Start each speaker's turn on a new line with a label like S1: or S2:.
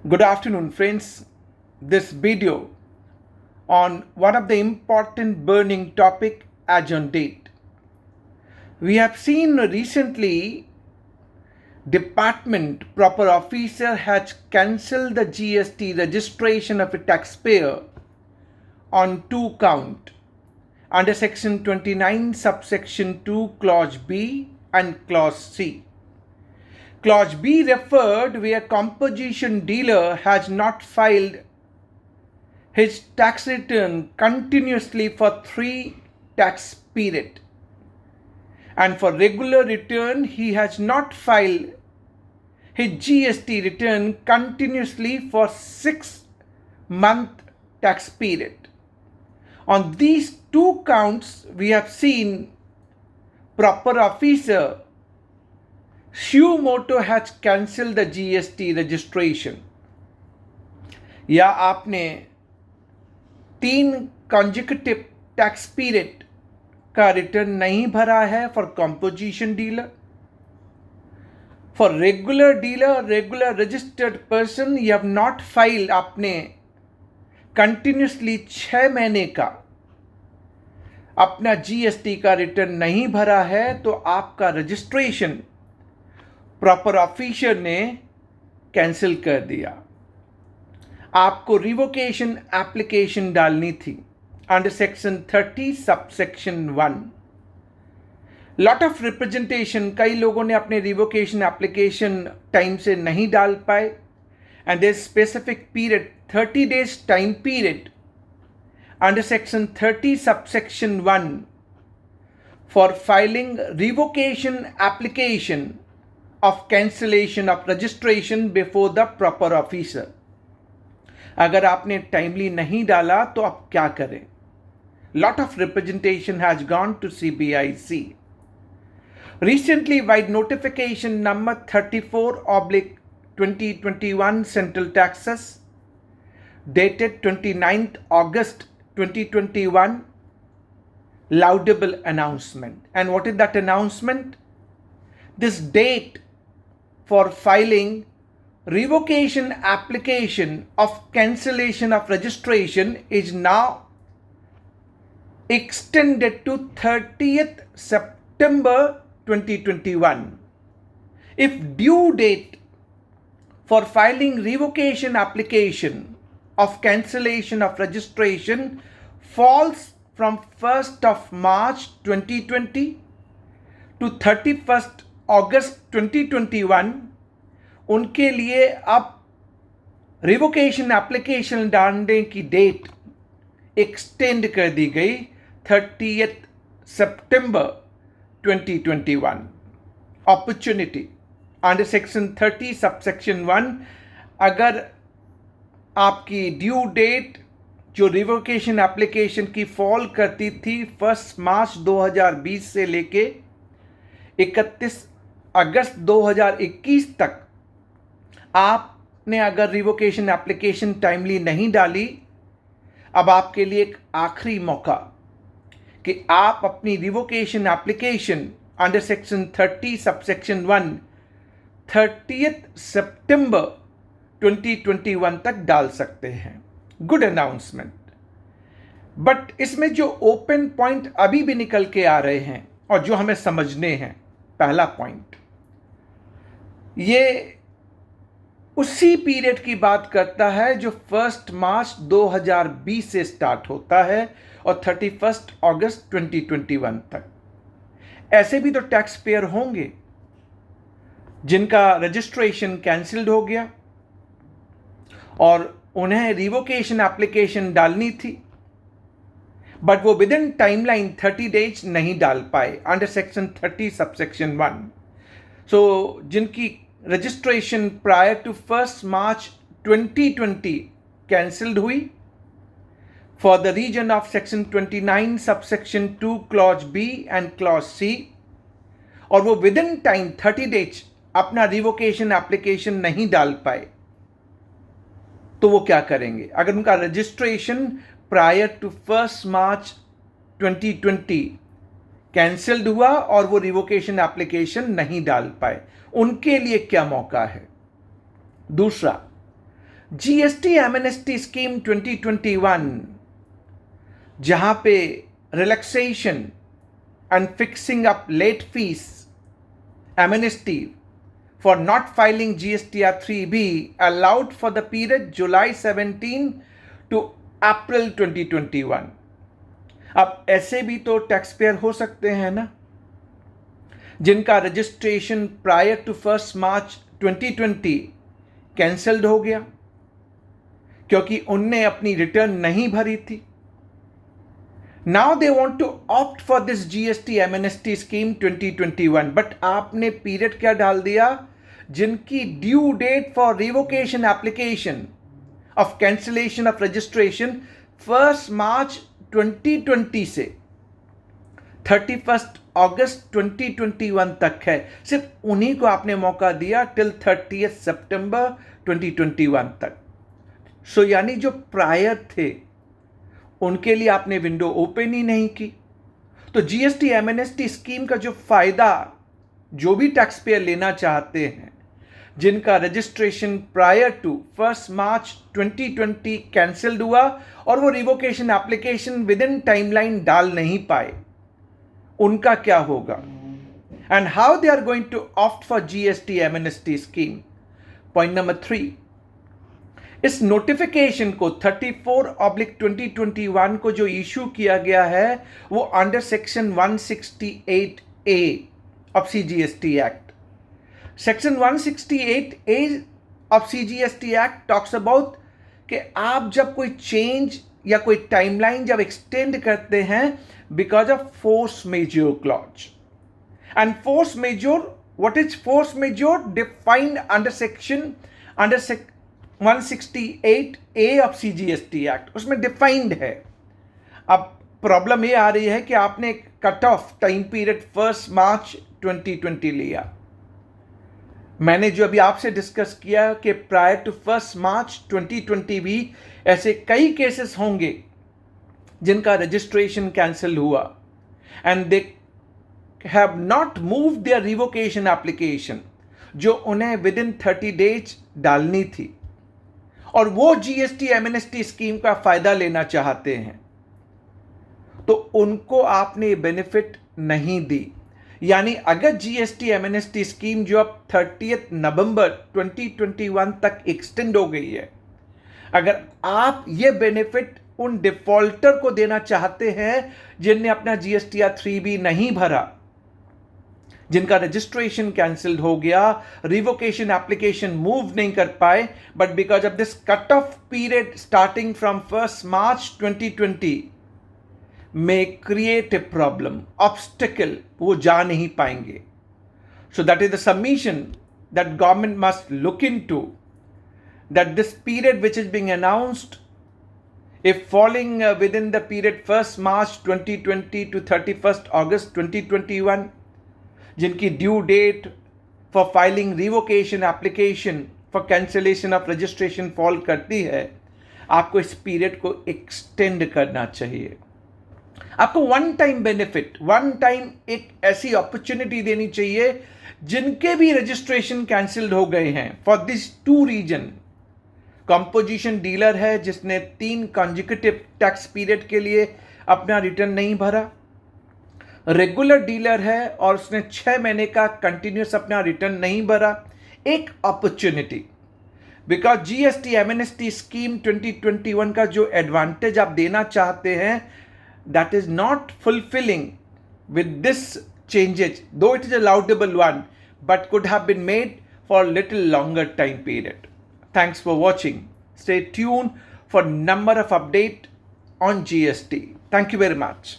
S1: Good afternoon, friends. This video on one of the important burning topic as on date. We have seen recently department proper officer has cancelled the GST registration of a taxpayer on two count under section 29 subsection 2 clause B and clause C. Clause B referred where composition dealer has not filed his tax return continuously for 3 tax period, and for regular return he has not filed his GST return continuously for 6-month tax period. On these two counts we have seen proper officer suo motu has cancelled the GST registration, या आपने 3 consecutive tax period का return नहीं भरा है for composition dealer, for regular dealer, regular registered person you have not file, आपने continuously 6 महीने का अपना जीएसटी का रिटर्न नहीं भरा है, तो आपका रजिस्ट्रेशन प्रॉपर ऑफिसर ने कैंसिल कर दिया. आपको रिवोकेशन एप्लीकेशन डालनी थी under section 30 subsection 1. Lot of representation, कई लोगों ने अपने रिवोकेशन एप्लीकेशन टाइम से नहीं डाल पाए, and there specific period 30 days time period under section 30 subsection 1 for filing revocation application of cancellation of registration before the proper officer. अगर आपने टाइमली नहीं डाला तो आप क्या करें? Lot of representation has gone to CBIC. Recently, by notification number 34/2021 Central Taxes dated 29th August 2021, laudable announcement. And what is that announcement? This date for filing revocation application of cancellation of registration is now extended to 30th September 2021. If due date for filing revocation application of cancellation of registration falls from 1st of March 2020 to 31st अगस्त 2021, उनके लिए अब revocation application डालने की date extend कर दी गई 30th सितंबर 2021. Opportunity under section 30 subsection 1, अगर आपकी due date जो रिवोकेशन एप्लीकेशन की फॉल करती थी 1 मार्च 2020 से लेके 31 अगस्त 2021 तक, आपने अगर रिवोकेशन एप्लीकेशन टाइमली नहीं डाली, अब आपके लिए एक आखिरी मौका कि आप अपनी revocation application under section 30 subsection 1 30th सितंबर 2021 तक डाल सकते हैं. Good announcement. बट इसमें जो ओपन पॉइंट अभी भी निकल के आ रहे हैं और जो हमें समझने हैं, पहला पॉइंट, ये उसी पीरियड की बात करता है जो 1 मार्च 2020 से स्टार्ट होता है और 31 अगस्त 2021 तक. ऐसे भी तो टैक्स पेयर होंगे जिनका रजिस्ट्रेशन कैंसिल्ड हो गया और उन्हें रिवोकेशन एप्लीकेशन डालनी थी, बट वो विद इन टाइमलाइन 30 days नहीं डाल पाए अंडर सेक्शन 30 सबसेक्शन 1. सो जिनकी registration prior to 1 March 2020 cancelled हुई for the reason of section 29 subsection 2 clause B and clause C, और वो विद इन टाइम 30 days अपना रिवोकेशन एप्लीकेशन नहीं डाल पाए, तो वो क्या करेंगे? अगर उनका registration prior to 1 March 2020 cancelled हुआ और वो रिवोकेशन एप्लीकेशन नहीं डाल पाए, उनके लिए क्या मौका है? दूसरा, जीएसटी एमएनएसटी स्कीम 2021, जहां पे relaxation and fixing up late fees amnesty for not filing GSTR 3B allowed for the period July 17 to April 2021. अब ऐसे भी तो टैक्स पेयर हो सकते हैं ना, जिनका registration prior to 1 March 2020 cancelled हो गया क्योंकि उनने अपनी रिटर्न नहीं भरी थी. Now they want to opt for this GST MNST scheme 2021, but आपने पीरियड क्या डाल दिया, जिनकी due date for revocation application of cancellation of registration 1 March 2020 से 31 अगस्त 2021 तक है. सिर्फ उन्हीं को आपने मौका दिया टिल 30 सितंबर 2021 तक. सो यानी जो प्रायर थे उनके लिए आपने विंडो ओपन ही नहीं की. तो जीएसटी एमएनएसटी स्कीम का जो फायदा जो भी टैक्स पेयर लेना चाहते हैं, जिनका registration prior to 1 March 2020 cancelled हुआ और वो revocation application within timeline डाल नहीं पाए, उनका क्या होगा, and how they are going to opt for GST amnesty scheme. Point number 3, इस नोटिफिकेशन को 34/2021 को जो इशू किया गया है वो under section 168A of CGST act. Section 168A of CGST act talks about कि आप जब कोई चेंज या कोई टाइमलाइन जब एक्सटेंड करते हैं because of force majeure clause. And force majeure, what is force majeure, defined under section 168A of CGST act, उसमें डिफाइंड है. अब प्रॉब्लम ये आ रही है कि आपने cut off time period 1 March 2020 लिया. मैंने जो अभी आपसे डिस्कस किया कि प्रायर टू 1 मार्च 2020 भी ऐसे कई केसेस होंगे जिनका रजिस्ट्रेशन कैंसिल हुआ and they have not move their revocation application, जो उन्हें विद इन 30 डेज डालनी थी, और वो जीएसटी एमएनएसटी स्कीम का फायदा लेना चाहते हैं, तो उनको आपने बेनिफिट नहीं दी. यानी अगर जीएसटी एमएनएसटी स्कीम जो अब 30 नवंबर 2021 तक एक्सटेंड हो गई है, अगर आप ये बेनिफिट उन डिफॉल्टर को देना चाहते हैं जिनने अपना जीएसटीआर 3B नहीं भरा, जिनका रजिस्ट्रेशन कैंसिल्ड हो गया, रिवोकेशन एप्लीकेशन मूव नहीं कर पाए, but because of this cut off period starting from 1 March 2020 may create a problem, obstacle, वो जा नहीं पाएंगे. So that is the submission that government must look into, that this period which is being announced, if falling within the period 1 March 2020 to 31 August 2021, जिनकी due date for filing revocation application for cancellation of registration fall करती है, आपको इस period को extend करना चाहिए. आपको one time benefit, one time एक ऐसी अपॉर्चुनिटी देनी चाहिए जिनके भी रजिस्ट्रेशन कैंसिल्ड हो गए हैं. For this 2 reason, composition dealer है जिसने 3 कॉन्जिक्यूटिव टैक्स पीरियड के लिए अपना रिटर्न नहीं भरा, रेगुलर डीलर है और उसने 6 महीने का कंटिन्यूस अपना रिटर्न नहीं भरा. एक opportunity, because GST amnesty scheme 2021 का जो एडवांटेज आप देना चाहते हैं, that is not fulfilling with this changes, though it is a laudable one, but could have been made for a little longer time period. Thanks for watching. Stay tuned for number of update on GST. Thank you very much.